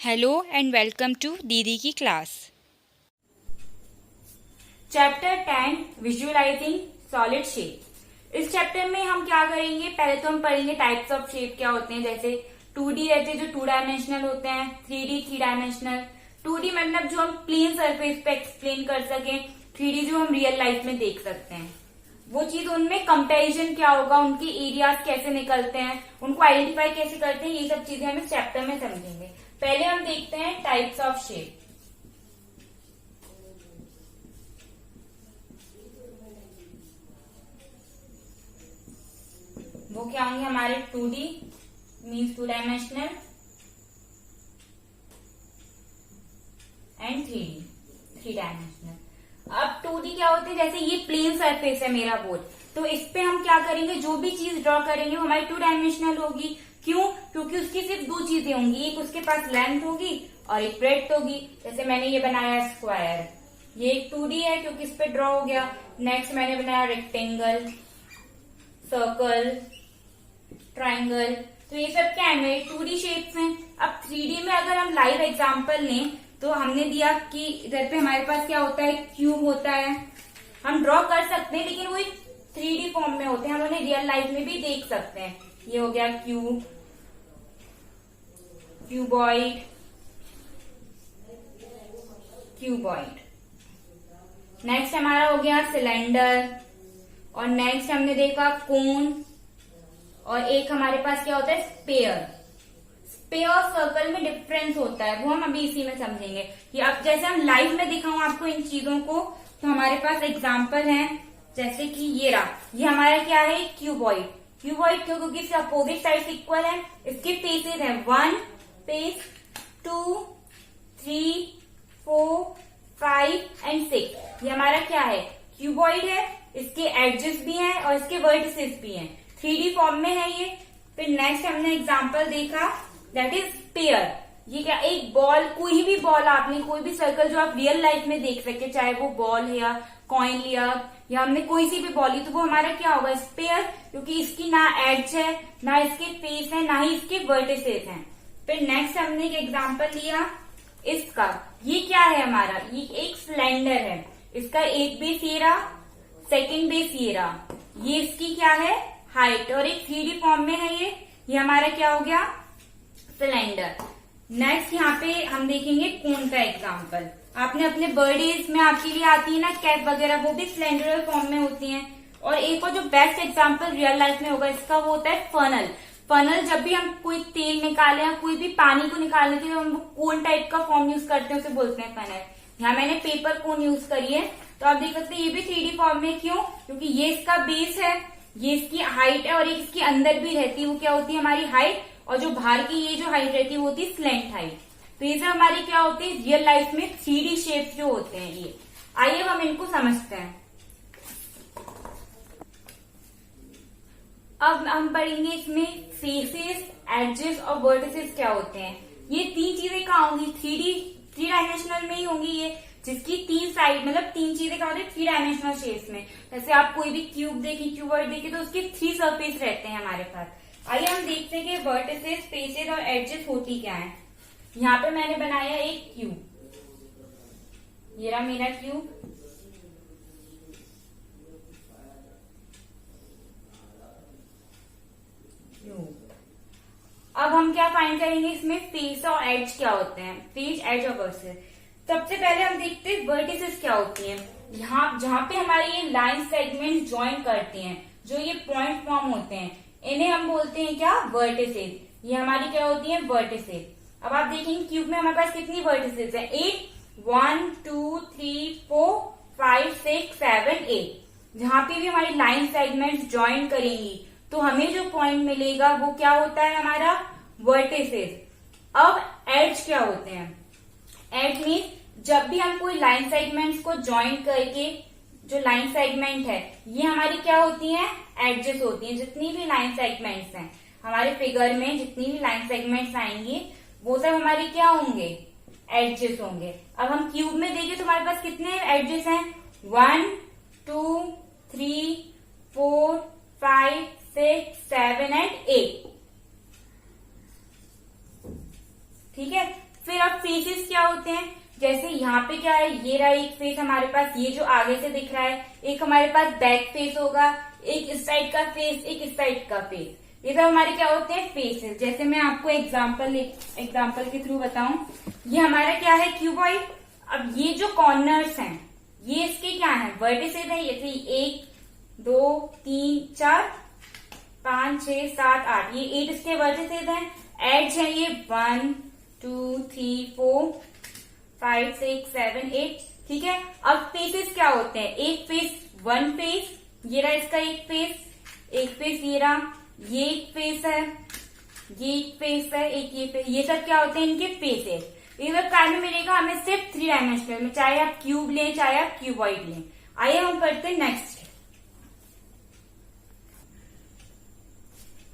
Hello and welcome to दीदी की class. Chapter 10 visualising solid shape. इस चैप्टर में हम क्या करेंगे, पहले तो हम पढ़ेंगे टाइप्स ऑफ शेप क्या होते हैं। जैसे 2D रहते हैं जो 2 डायमेंशनल होते हैं, 3D 3 डायमेंशनल। 2D मतलब जो हम प्लेन सरफेस पे एक्सप्लेन कर सकें, 3D जो हम रियल लाइफ में देख सकते हैं वो चीज। उनमें कंपैरिजन क्या होगा, उनके एरियाज कैसे निकलते हैं, उनको आइडेंटिफाई कैसे करते हैं, ये सब चीजें हम इस चैप्टर में समझेंगे। पहले हम देखते हैं टाइप्स ऑफ शेप। वो क्या होंगे हमारे 2D means 2 dimensional and 3D 3 dimensional. अब 2D क्या होते हैं, जैसे ये प्लेन सरफेस है मेरा बोर्ड, तो इस पे हम क्या करेंगे, जो भी चीज ड्रॉ करेंगे वो हमारी 2 डायमेंशनल होगी। क्यों? क्योंकि उसकी सिर्फ दो चीजें होंगी, एक उसके पास लेंथ होगी और एक ब्रेड्थ होगी। जैसे मैंने ये बनाया स्क्वायर, ये एक 2D है क्योंकि इस पे ड्रॉ हो गया। नेक्स्ट मैंने बनाया रेक्टेंगल, सर्कल, ट्राइंगल, तो ये सब क्या है मेरे 2D शेप्स हैं। अब 3D में अगर हम लाइव एग्जांपल लें तो हमने दिया कि इधर पे हमारे पास क्या होता है, क्यूब होता है। हम ड्रॉ कर सकते हैं लेकिन वो एक 3D फॉर्म में होते हैं, हम उन्हें रियल लाइफ में भी देख सकते हैं। ये हो गया क्यूब, क्यूबॉइड, क्यूबॉइड। नेक्स्ट हमारा हो गया सिलेंडर, और नेक्स्ट हमने देखा कोन, और एक हमारे पास क्या होता है स्पेयर। स्पेयर और सर्कल में डिफरेंस होता है, वो हम अभी इसी में समझेंगे कि अब जैसे हम लाइव में दिखाऊं आपको इन चीजों को, तो हमारे पास एग्जांपल है जैसे कि ये रहा, ये हमारा क्या है क्यूबॉइड। क्यूबॉइड क्यों? क्योंकि इसके अपोजिट साइड इक्वल है, इसके फेसेस है 1 फेस, 2, 3, 4, 5 एंड 6। ये हमारा क्या है क्यूबॉइड है, इसके एडजेस भी हैं और इसके वर्टिसेस भी हैं, 3D फॉर्म में है ये। फिर नेक्स्ट हमने एग्जांपल देखा दैट इज स्पेयर। ये क्या, एक बॉल, कोई भी बॉल आपने, कोई भी सर्कल जो आप रियल लाइफ में देख सके, चाहे वो बॉल है या कॉइन लिया या हमने कोई सी भी बॉल ली, तो वो हमारा क्या होगा स्पेयर, क्योंकि इसकी ना एड्ज है, ना इसके फेस है, ना ही इसके वर्टिसेस हैं। फिर नेक्स्ट हमने एक एग्जांपल लिया इसका, ये क्या है हमारा, ये एक सिलेंडर है, इसका एक बेस ये रहा, सेकेंड बेस ये रहा, ये इसकी क्या है हाइट, और एक 3D फॉर्म में है ये हमारा क्या हो गया सिलेंडर। नेक्स्ट यहाँ पे हम देखेंगे कोन का एग्जांपल। आपने अपने बर्थडेज में आपके लिए आती है ना कैप वगैरह, वो भी सिलेंडर फॉर्म में होती हैं। और एक और जो बेस्ट एग्जांपल रियल लाइफ में होगा इसका, वो होता है फनल। फनल, जब भी हम कोई तेल निकाले या कोई भी पानी को निकालने के लिए हम कोन टाइप का फॉर्म यूज करते हैं, उसे बोलते हैं फनल। यहाँ मैंने पेपर कोन यूज करी है, तो आप देख सकते हैं ये भी 3D फॉर्म में। क्यों? क्योंकि ये इसका बेस है, ये इसकी हाइट है, और एक इसके अंदर भी रहती है, वो क्या होती है हमारी हाइट, और जो बाहर की ये जो हाइट रहती है वो होती है स्लेंट हाइट। तो ये सब हमारी क्या होती है रियल लाइफ में 3D शेप्स जो होते हैं ये। आइए हम इनको समझते हैं। अब हम पढ़ेंगे इसमें फेसेस, एडजेस और वर्टिसेस क्या होते हैं। ये तीन चीजें कहाँ होंगी, 3 डायमेंशनल में ही होंगी ये, जिसकी 3 साइड मतलब 3 चीजें क्या होती है 3 डायमेंशनल शेप्स में। जैसे आप कोई भी क्यूब देखें, क्यूबॉइड देखें, तो उसके 3 सरफेस रहते हैं हमारे पास। आइए हम देखते हैं कि वर्टिसेस, फेसेस और एडजेस होती क्या है। यहाँ पे मैंने बनाया एक क्यूब, ये रहा मेरा क्यूब। अब हम क्या फाइंड करेंगे इसमें, फेस और एज क्या होते हैं, फेस, एज और वर्टिसेस। सबसे पहले हम देखते हैं वर्टिसेस क्या होती हैं। यहाँ जहां पे हमारे ये लाइन सेगमेंट ज्वाइन करते हैं, जो ये पॉइंट फॉर्म होते हैं, इन्हें हम बोलते हैं क्या वर्टिसेस। ये हमारी क्या होती है वर्टिसेस। अब आप देखेंगे क्यूब में हमारे पास कितनी वर्टिसेस है, 8, 1, 2, 3, 4, 5, 6, 7, 8। जहां पे भी हमारी लाइन सेगमेंट्स ज्वाइन करेंगी तो हमें जो पॉइंट मिलेगा वो क्या होता है हमारा वर्टिसेस। अब एज क्या होते हैं, एज मीन जब भी हम कोई लाइन सेगमेंट्स को ज्वाइन करके, जो लाइन सेगमेंट है ये हमारी क्या होती हैं एडजेस होती हैं। जितनी भी लाइन सेगमेंट्स हैं हमारे फिगर में, जितनी भी लाइन सेगमेंट्स आएंगी वो सब हमारी क्या होंगे एडजेस होंगे। अब हम क्यूब में देखें तो हमारे पास कितने एडजेस हैं, 1, 2, 3, 4, 5, 6, 7 एंड 8। ठीक है, फिर अब फेसेस क्या होते हैं, जैसे यहाँ पे क्या है, ये रहा एक फेस हमारे पास, ये जो आगे से दिख रहा है, एक हमारे पास बैक फेस होगा, एक इस साइड का फेस, एक इस साइड का फेस, ये सब हमारे क्या होते हैं फेसेस। जैसे मैं आपको एग्जाम्पल के थ्रू बताऊं, ये हमारा क्या है क्यूबॉइड। अब ये जो कॉर्नर्स हैं ये इसके क्या है वर्टिसेस है, जैसे 1 2 3 4 5 6 7 8, ये 8 इसके वर्टिसेस हैं। एड्ज है ये 1 2 3 4 5 6 7 8, ठीक है। अब फेसेस क्या होते हैं, एक फेस, वन फेस, ये रहा इसका एक फेस ये रहा, ये एक फेस है, ये एक फेस है, एक ये फेस, ये सब क्या होते हैं इनके फेसेस। ये सब कार्य में मिलेगा हमें सिर्फ 3 डायमेंशनल में, चाहे आप क्यूब लें चाहे आप क्यूबॉइड लें। आइए हम पढ़ते हैं नेक्स्ट।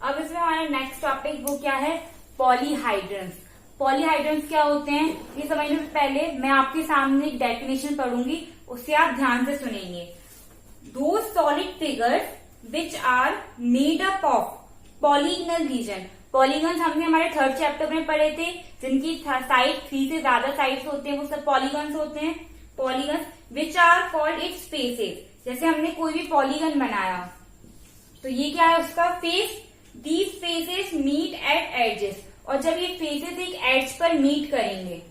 अब इसमें हमारा नेक्स्ट टॉपिक वो क्या है, पॉलीहाइड्रन्स। पॉलीहाइड्रन्स क्या होते हैं ये समझने से पहले मैं आपके सामने एक डेफिनेशन पढ़ूंगी, उससे आप ध्यान से सुनेंगे। Two solid figures which are made up of polygonal region. Polygons हमने हमारे 3rd चैप्टर में पढ़े थे, जिनकी साइड 3 से ज्यादा साइड्स होते हैं वो सब पॉलीगन्स होते हैं। Polygons which are called its faces. जैसे हमने कोई भी पॉलीगन बनाया तो ये क्या है उसका face. These faces meet at edges, और जब ये फेसेस एक एज पर मीट करेंगे,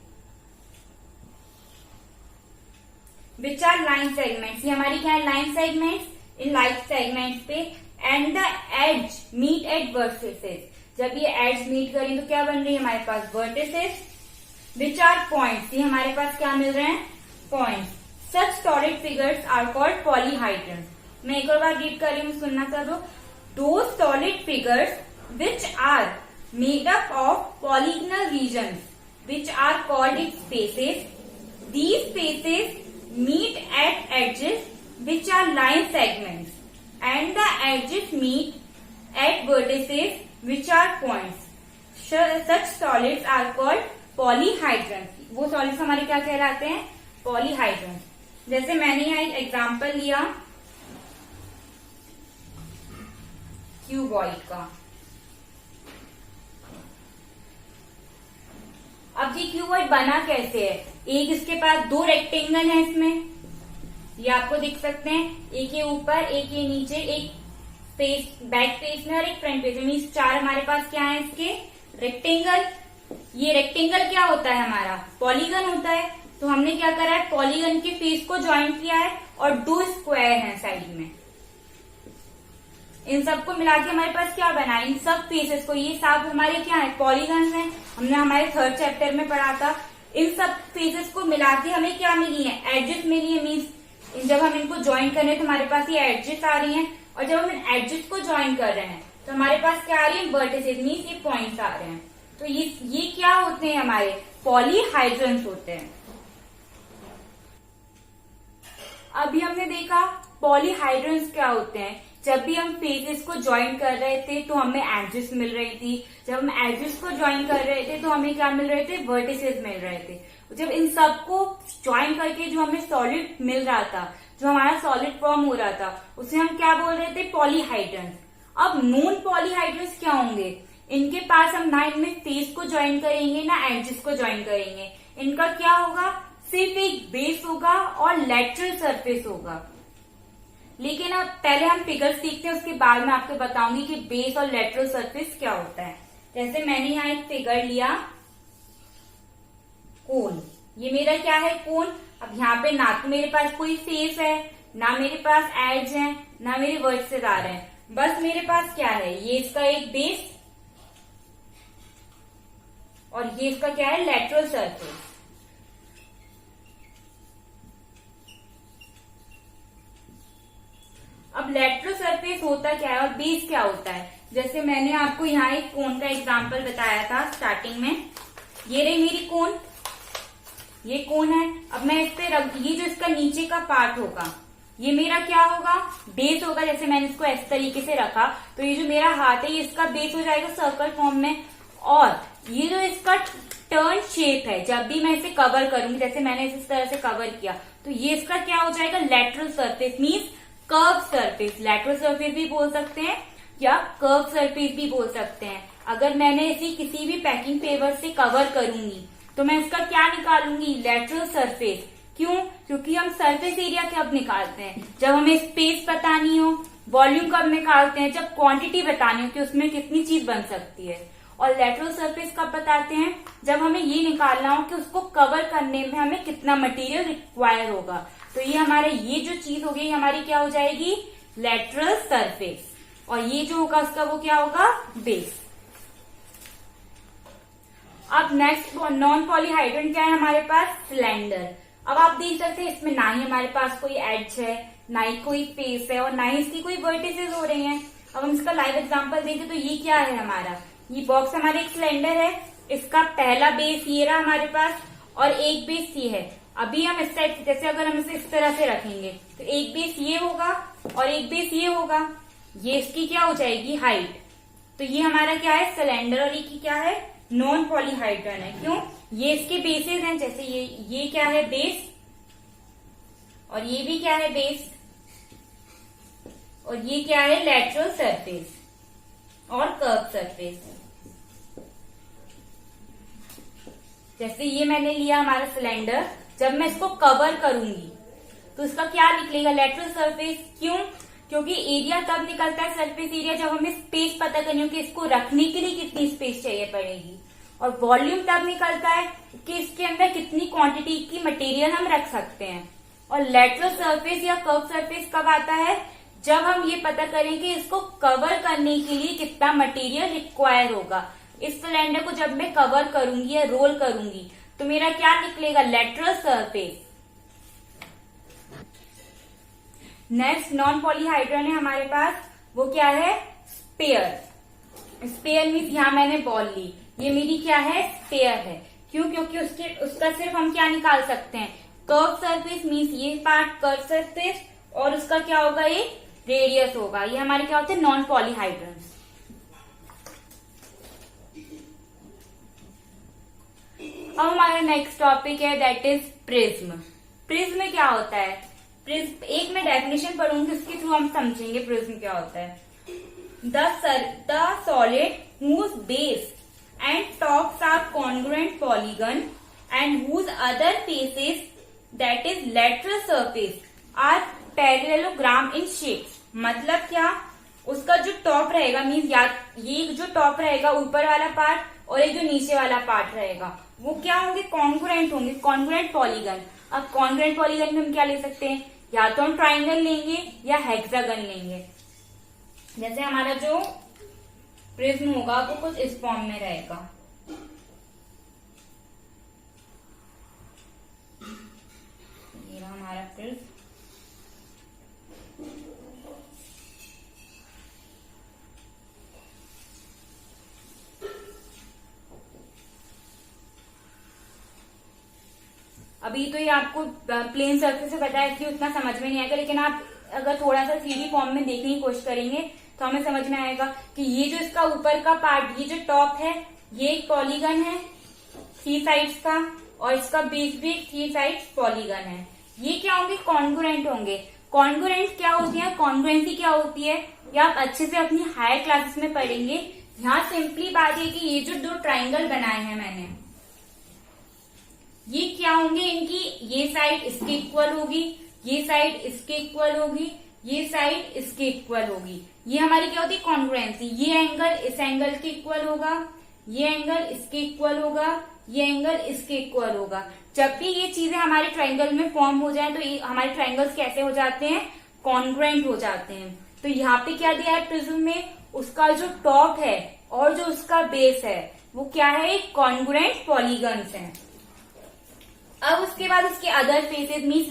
विच आर लाइन सेगमेंट्स, ये हमारी क्या है लाइन सेगमेंट्स, इन लाइन सेगमेंट्स पे, and the edge meet at vertices. जब ये एज मीट करें तो क्या बन रही है हमारे पास वर्टिसेस, विच आर पॉइंट्स, ये हमारे पास क्या मिल रहे हैं points. Such solid figures are called polyhedrons. मैं एक और बार रीड कर रही हूँ, सुनना चाहो। दो solid figures which are made up of polygonal regions which are called its faces. These faces meet at edges which are line segments, and the edges meet at vertices which are points. Such solids are called polyhydrons. वो solids हमारे क्या कहलाते हैं polyhydrons। जैसे मैंने यहाँ एक example लिया क्यूबॉइड का। अब ये क्यूबॉइड बना कैसे है, एक इसके पास 2 रेक्टेंगल है इसमें, ये आपको दिख सकते हैं, एक ये ऊपर एक ये नीचे, एक फेस बैक फेस में और एक फ्रंट फेस में, मीन्स 4 हमारे पास क्या है इसके रेक्टेंगल। ये रेक्टेंगल क्या होता है हमारा पॉलीगन होता है। तो हमने क्या करा है पॉलीगन के फेस को ज्वाइन किया है और 2 स्क्वायर हैं साइड में, इन सबको मिला के हमारे पास क्या बना है, इन सब फेसेस को, ये सब हमारे क्या है पॉलीगन हैं, हमने हमारे 3rd चैप्टर में पढ़ा था। इन सब फेसेस को मिला के हमें क्या मिली है एडजेस मिली है, मीन्स जब हम इनको ज्वाइन कर रहे हैं तो हमारे पास ये एडजेस आ रही हैं, और जब हम इन एडजेस को ज्वाइन कर रहे हैं तो हमारे पास क्या आ रही है वर्टिसेस, मीन्स ये पॉइंट्स आ रहे हैं। तो ये क्या होते हैं हमारे पॉलीहाइड्रन्स होते हैं। अभी हमने देखा पॉलीहाइड्रन्स क्या होते हैं। जब भी हम फेसेस को ज्वाइन कर रहे थे तो हमें एडजेस मिल रही थी, जब हम एडजेस को ज्वाइन कर रहे थे तो हमें क्या मिल रहे थे वर्टिसेस मिल रहे थे। जब इन सबको ज्वाइन करके जो हमें सॉलिड मिल रहा था, जो हमारा सॉलिड फॉर्म हो रहा था, उसे हम क्या बोल रहे थे पॉलीहाइड्रन्स। अब नॉन पॉलीहाइड्रन्स क्या होंगे, इनके पास हम ना इनमें फेस को ज्वाइन करेंगे ना एडजेस को ज्वाइन करेंगे, इनका क्या होगा सिर्फ एक बेस होगा और लेटरल सरफेस होगा। लेकिन अब पहले हम फिगर सीखते हैं, उसके बाद मैं आपको बताऊंगी कि बेस और लेटरल सरफेस क्या होता है। जैसे मैंने यहाँ एक फिगर लिया कोन, ये मेरा क्या है कोन। अब यहाँ पे ना तो मेरे पास कोई फेस है, ना मेरे पास एड्ज है, ना मेरे वर्टिसेस आ रहे हैं, बस मेरे पास क्या है ये इसका एक बेस और ये इसका क्या है लेटरल सरफेस। अब लेटरल सरफेस होता क्या है और बेस क्या होता है। जैसे मैंने आपको यहाँ एक कोन का एग्जांपल बताया था स्टार्टिंग में, ये रही मेरी कोन, ये कोन है। अब मैं इस पे ये जो इसका नीचे का पार्ट होगा ये मेरा क्या होगा बेस होगा। जैसे मैंने इसको इस तरीके से रखा तो ये जो मेरा हाथ है ये इसका बेस हो जाएगा सर्कल फॉर्म में, और ये जो इसका टर्न शेप है जब भी मैं इसे कवर करूंगी, जैसे मैंने इस तरह से कवर किया तो ये इसका क्या हो जाएगा lateral surface, means curve surface. Lateral surface भी बोल सकते हैं या कर्व सरफेस भी बोल सकते हैं। अगर मैंने इसी किसी भी पैकिंग पेपर से कवर करूंगी तो मैं इसका क्या निकालूंगी, लेटरल सरफेस। क्यों, क्योंकि हम सरफेस एरिया कब निकालते हैं, जब हमें स्पेस बतानी हो। वॉल्यूम कब निकालते हैं, जब क्वांटिटी बतानी हो कि उसमें कितनी चीज बन सकती है। और लेटरल सरफेस कब बताते हैं, जब हमें ये निकालना हो कि उसको कवर करने में हमें कितना मटेरियल रिक्वायर होगा। तो ये हमारे ये जो चीज होगी हमारी क्या हो जाएगी, लेटरल सरफेस। और ये जो होगा उसका वो क्या होगा, बेस। अब नेक्स्ट नॉन पॉलीहाइड्रेट क्या है हमारे पास, सिलेंडर। अब आप देख सकते हैं इसमें ना ही हमारे पास कोई एज है, ना ही कोई फेस है, और ना ही इसकी कोई वर्टिसेस हो रही हैं। अब हम इसका लाइव एग्जांपल देखें तो ये क्या है हमारा, ये बॉक्स हमारे एक सिलेंडर है। इसका पहला बेस ये रहा हमारे पास और एक बेस ये है। अभी हम इस साइड, जैसे अगर हम इसे इस तरह से रखेंगे तो एक बेस ये होगा और एक बेस ये होगा। ये इसकी क्या हो जाएगी, हाइट। तो ये हमारा क्या है, सिलेंडर, और ये क्या है, नॉन पॉलीहाइड्रेट है। क्यों, ये इसके बेसेस हैं। जैसे ये क्या है, बेस, और ये भी क्या है, बेस, और ये क्या है, लेटरल सरफेस और कर्व सरफेस। जैसे ये मैंने लिया हमारा सिलेंडर, जब मैं इसको कवर करूंगी तो इसका क्या निकलेगा, लेटरल सरफेस। क्यों, क्योंकि एरिया तब निकलता है सरफेस एरिया जब हमें स्पेस पता करनी हो कि इसको रखने के लिए कितनी स्पेस चाहिए पड़ेगी। और वॉल्यूम तब निकलता है कि इसके अंदर कितनी क्वांटिटी की मटेरियल हम रख सकते हैं। और लेटरल सरफेस या कर्व सरफेस कब आता है, जब हम ये पता करें कि इसको कवर करने के लिए कितना मटेरियल रिक्वायर होगा। इस सिलेंडर को जब मैं कवर करूंगी या रोल करूंगी तो मेरा क्या निकलेगा, लेटरल सरफेस। नेक्स्ट नॉन पॉलीहाइड्रेट है हमारे पास, वो क्या है, स्पेयर। स्पेयर मीन्स यहां मैंने बॉल ली, ये मेरी क्या है, स्पेयर है। क्यों, क्योंकि उसका सिर्फ हम क्या निकाल सकते हैं, कर्व सरफेस मीन्स ये पार्ट कर्व सरफेस, और उसका क्या होगा, ये रेडियस होगा। ये हमारे क्या होते हैं, नॉन पॉलीहाइड्रेट्स। अब हमारा नेक्स्ट टॉपिक है दैट इज प्रिज्म। प्रिज्म क्या होता है, प्रिज्म एक मैं डेफिनेशन पढ़ूंगी, उसके थ्रू हम समझेंगे प्रिज्म क्या होता है। The solid whose base and tops are congruent polygon and whose other faces that is lateral surface are parallelogram in shapes। मतलब क्या, उसका जो टॉप रहेगा मीन्स ये जो टॉप रहेगा ऊपर वाला पार्ट और एक जो नीचे वाला पार्ट रहेगा वो क्या होंगे, कॉन्ग्रुएंट होंगे, कॉन्ग्रुएंट पॉलीगन। अब कॉन्ग्रुएंट पॉलीगन में हम क्या ले सकते हैं, या तो हम ट्राइंगल लेंगे या हेक्सागन लेंगे। जैसे हमारा जो प्रिज्म होगा वो कुछ इस फॉर्म में रहेगा। ये रहा हमारा प्रिज्म। अभी तो ये आपको प्लेन सर्फेस से पता है कि उतना समझ में नहीं आएगा, लेकिन आप अगर थोड़ा सा 3D फॉर्म में देखने की कोशिश करेंगे तो हमें समझ में आएगा कि ये जो इसका ऊपर का पार्ट, ये जो टॉप है, ये एक पॉलीगन है 3 साइड्स का, और इसका बेस भी 3 साइड्स पॉलीगन है। ये क्या होंगे, कॉन्ग्रुएंट होंगे। कॉन्ग्रुएंट क्या होती है, कॉन्ग्रुएंसी क्या होती है, ये आप अच्छे से अपनी हायर क्लासेस में पढ़ेंगे। यहाँ सिंपली बात है कि ये जो 2 ट्राइंगल बनाए हैं मैंने, ये क्या होंगे, इनकी ये साइड इसके इक्वल होगी, ये साइड इसके इक्वल होगी, ये साइड इसके इक्वल होगी। ये हमारी क्या होती है, कॉन्ग्रुएंसी। ये एंगल इस एंगल के इक्वल होगा, ये एंगल इसके इक्वल होगा, ये एंगल इसके इक्वल होगा। जब भी ये चीजें हमारे ट्राइंगल में फॉर्म हो जाए तो ये हमारे ट्राइंगल्स कैसे हो जाते हैं, कॉन्ग्रुएंट हो जाते हैं। तो यहाँ पे क्या दिया है प्रिज्म में, उसका जो टॉप है और जो उसका बेस है वो क्या है, कॉन्ग्रुएंट पॉलीगन्स हैं। अब उसके बाद उसके अदर फेसेस मीन्स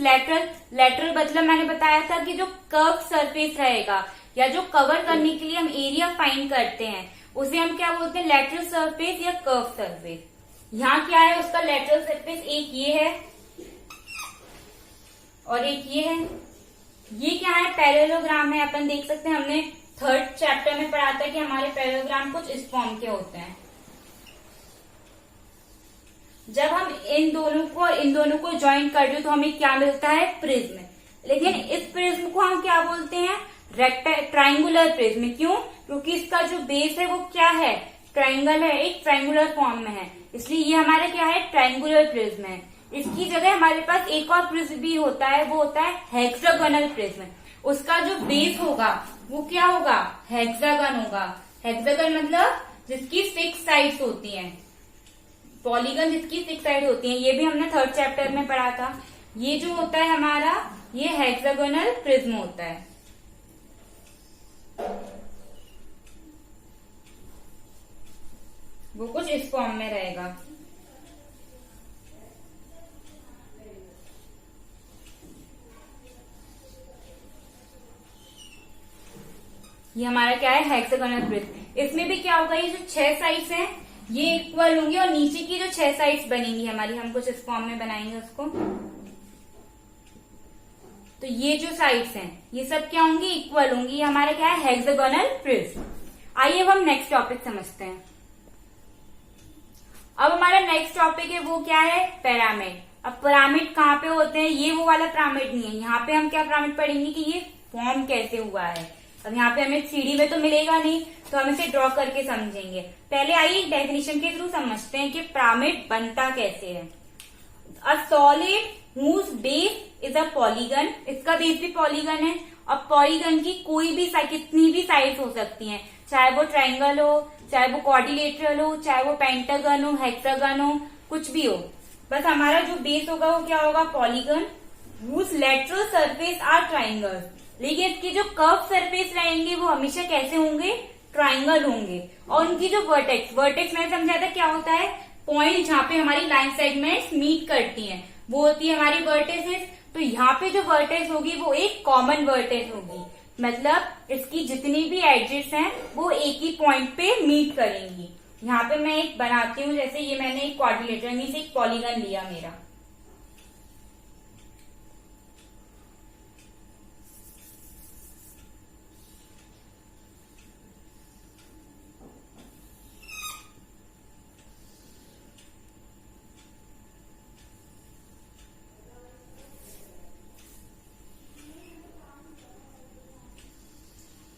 लेटरल मतलब मैंने बताया था कि जो कर्व सरफेस रहेगा या जो कवर करने के लिए हम एरिया फाइंड करते हैं उसे हम क्या बोलते हैं, लेटरल सरफेस या कर्व सरफेस। यहाँ क्या है, उसका लेटरल सरफेस एक ये है और एक ये है। ये क्या है, पैरेललोग्राम है। अपन देख सकते हैं, हमने 3rd चैप्टर में पढ़ा था कि हमारे पैरेललोग्राम कुछ इस फॉर्म के होते हैं। जब हम इन दोनों को ज्वाइन कर दो तो हमें क्या मिलता है, प्रिज्म। लेकिन इस प्रिज्म को हम क्या बोलते हैं, ट्राइंगुलर प्रिज्म। क्यों, क्योंकि इसका जो बेस है वो क्या है, ट्राइंगल है, एक ट्राइंगुलर फॉर्म में है। इसलिए ये हमारा क्या है, ट्रायंगुलर प्रिज्म है। इसकी जगह हमारे पास एक और प्रिज्म भी होता है, वो होता है हेक्सागोनल प्रिज्म। उसका जो बेस होगा वो क्या होगा, हेक्सागन होगा। हेक्सागन मतलब जिसकी 6 साइड्स होती हैं, पॉलीगन जिसकी 6 साइड होती हैं। ये भी हमने 3rd चैप्टर में पढ़ा था। ये जो होता है हमारा, ये हेक्सागोनल प्रिज्म होता है। वो कुछ इस फॉर्म में रहेगा। ये हमारा क्या है, हेक्सागोनल प्रिज्म। इसमें भी क्या होगा, ये जो 6 साइड्स हैं ये इक्वल होंगी और नीचे की जो 6 साइड्स बनेंगी हमारी, हम कुछ इस फॉर्म में बनाएंगे उसको। तो ये जो साइड्स हैं ये सब क्या होंगी, इक्वल होंगी। ये हमारा क्या है, हेक्सागोनल प्रिज्म। आइए अब हम नेक्स्ट टॉपिक समझते हैं। अब हमारा नेक्स्ट टॉपिक है वो क्या है, पिरामिड। अब पिरामिड कहाँ पे होते हैं, ये वो वाला पिरामिड नहीं है। यहाँ पे हम क्या पिरामिड पढ़ेंगे कि ये फॉर्म कैसे हुआ है। अब यहाँ पे हमें 3D में तो मिलेगा नहीं, तो हम इसे ड्रॉ करके समझेंगे। पहले आइए डेफिनेशन के थ्रू समझते हैं कि पिरामिड बनता कैसे है। A solid whose base is a polygon, इसका बेस भी पॉलीगन है। और पॉलीगन की कोई भी कितनी भी साइड्स हो सकती हैं, चाहे वो ट्रायंगल हो, चाहे वो क्वाड्रिलेटरल हो, चाहे वो पेंटागन हो, हेक्सागन हो, कुछ भी हो। बस हमारा जो बेस होगा वो क्या होगा, polygon. whose lateral surface are triangles, लेकिन इसकी जो कर्व सरफेस रहेंगे वो हमेशा कैसे होंगे, ट्राइंगल होंगे। और उनकी जो वर्टेक्स मैंने समझाया था क्या होता है, पॉइंट जहाँ पे हमारी लाइन सेगमेंट्स मीट करती हैं, वो होती है हमारी वर्टेसेस। तो यहाँ पे जो वर्टेस होगी वो एक कॉमन वर्टेस होगी, मतलब इसकी जितनी भी एजेस हैं वो एक ही पॉइंट पे मीट करेंगी। यहाँ पे मैं एक बनाती हूँ, जैसे ये मैंने एक क्वाड्रिलेटरल मींस एक पॉलीगन लिया मेरा।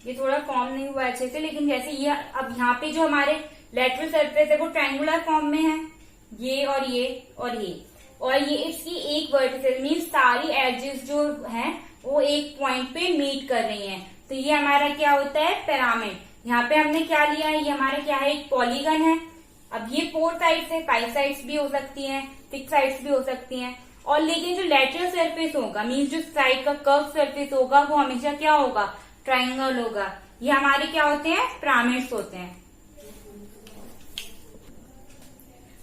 ये थोड़ा फॉर्म नहीं हुआ अच्छे से, लेकिन जैसे ये अब यहाँ पे जो हमारे लेटरल सरफेस है वो ट्रायंगुलर फॉर्म में है, ये और ये और ये इसकी एक वर्टिस मीन सारी एजेस जो हैं वो एक पॉइंट पे मीट कर रही हैं। तो ये हमारा क्या होता है, पिरामिड। यहाँ पे हमने क्या लिया है, ये हमारा क्या है, एक पॉलीगन है। अब ये 4 साइड्स है, 5 साइड्स भी हो सकती हैं, 6 साइड्स भी हो सकती हैं। और लेकिन जो लेटरल सरफेस होगा मीन्स जो साइड का कर्व सरफेस होगा वो हमेशा क्या होगा, ट्रायंगल होगा। ये हमारे क्या होते हैं, पिरामिड्स होते हैं।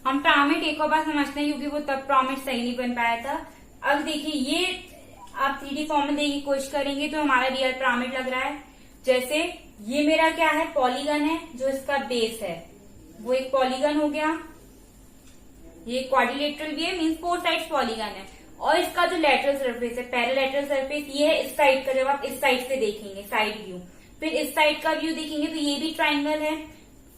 हम पिरामिड एक और बार समझते हैं क्योंकि वो तब पिरामिड सही नहीं बन पाया था। अब देखिए ये आप 3D फॉर्म में देखने की कोशिश करेंगे तो हमारा रियल पिरामिड लग रहा है। जैसे ये मेरा क्या है, पॉलीगन है, जो इसका बेस है वो एक पॉलीगन हो गया। ये क्वाड्रिलेटरल भी है मीन्स 4 साइड्स पॉलीगन है। और इसका जो लेटरल सरफेस है, पैरेलैटरल सरफेस, ये है इस साइड का। जब आप इस साइड से देखेंगे साइड व्यू, फिर इस साइड का व्यू देखेंगे तो ये भी ट्रायंगल है।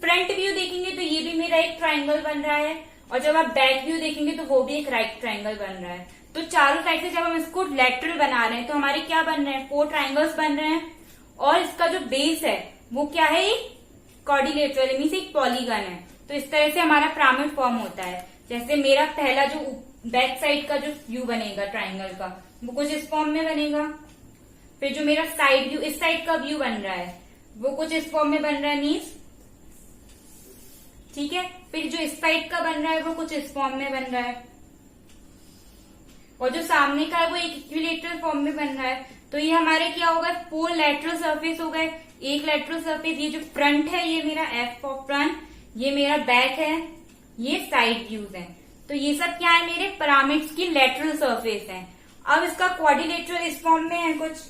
फ्रंट व्यू देखेंगे तो ये भी मेरा एक ट्रायंगल बन रहा है। और जब आप बैक व्यू देखेंगे तो वो भी एक राइट ट्रायंगल बन रहा है। तो चारों साइड से जब हम इसको लेटरल बना रहे हैं तो हमारे क्या बन रहे हैं, 4 ट्रायंगल्स बन रहे हैं। और इसका जो बेस है वो क्या है, क्वाड्रिलेटरल मीन्स एक पॉलीगन है। तो इस तरह से हमारा पिरामिड फॉर्म होता है। जैसे मेरा पहला जो बैक साइड का जो व्यू बनेगा ट्रायंगल का वो कुछ इस फॉर्म में बनेगा। फिर जो मेरा साइड व्यू, इस साइड का व्यू बन रहा है वो कुछ इस फॉर्म में बन रहा है मीन्स, ठीक है। फिर जो इस साइड का बन रहा है वो कुछ इस फॉर्म में बन रहा है। और जो सामने का है वो एक इक्विलेटरल फॉर्म में बन रहा है। तो ये हमारे क्या होगा, 4 लेटरल सरफेस हो गए। एक लेटरल सरफेस, ये जो फ्रंट है ये मेरा एफ फॉर फ्रंट, ये मेरा बैक है, ये साइड व्यूज है। तो ये सब क्या है, मेरे पिरामिड्स की लेटरल सरफेस है। अब इसका क्वाड्रिलेटरल इस फॉर्म में है कुछ।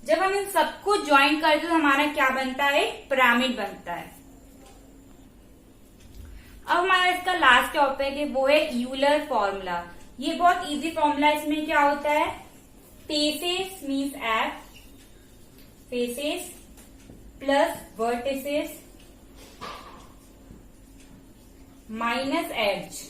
जब हम इन सबको ज्वाइन करते तो हमारा क्या बनता है, पिरामिड बनता है। अब हमारा इसका लास्ट टॉपिक है वो है यूलर फॉर्मूला। ये बहुत इजी फॉर्मूला। इसमें क्या होता है, faces means F, faces plus vertices minus edge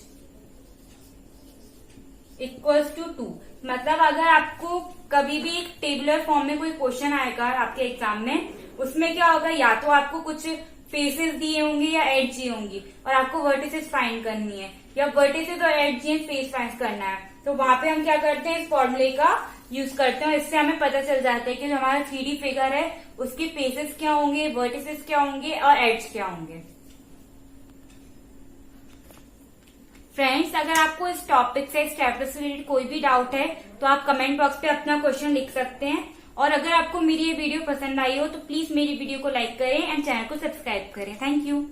equals to 2। मतलब अगर आपको कभी भी एक टेबुलर फॉर्म में कोई क्वेश्चन आएगा आपके एग्जाम में, उसमें क्या होगा, या तो आपको कुछ फेसेस दिए होंगे या एड्ज दिए होंगी और आपको वर्टिसेस फाइंड करनी है या वर्टिसेस और एड्ज दिए फेस फाइंड करना है, तो वहां पे हम क्या करते हैं, इस फॉर्मूले का यूज करते हैं। इससे हमें पता चल जाता है कि जो हमारा 3D फिगर है उसके फेसेस क्या होंगे, वर्टिसेस क्या होंगे और एड्ज क्या होंगे। फ्रेंड्स, अगर आपको इस टॉपिक से, इस चैप्टर से रिलेटेड कोई भी डाउट है तो आप कमेंट बॉक्स पे अपना क्वेश्चन लिख सकते हैं। और अगर आपको मेरी ये वीडियो पसंद आई हो तो प्लीज मेरी वीडियो को लाइक करें एंड चैनल को सब्सक्राइब करें। Thank you.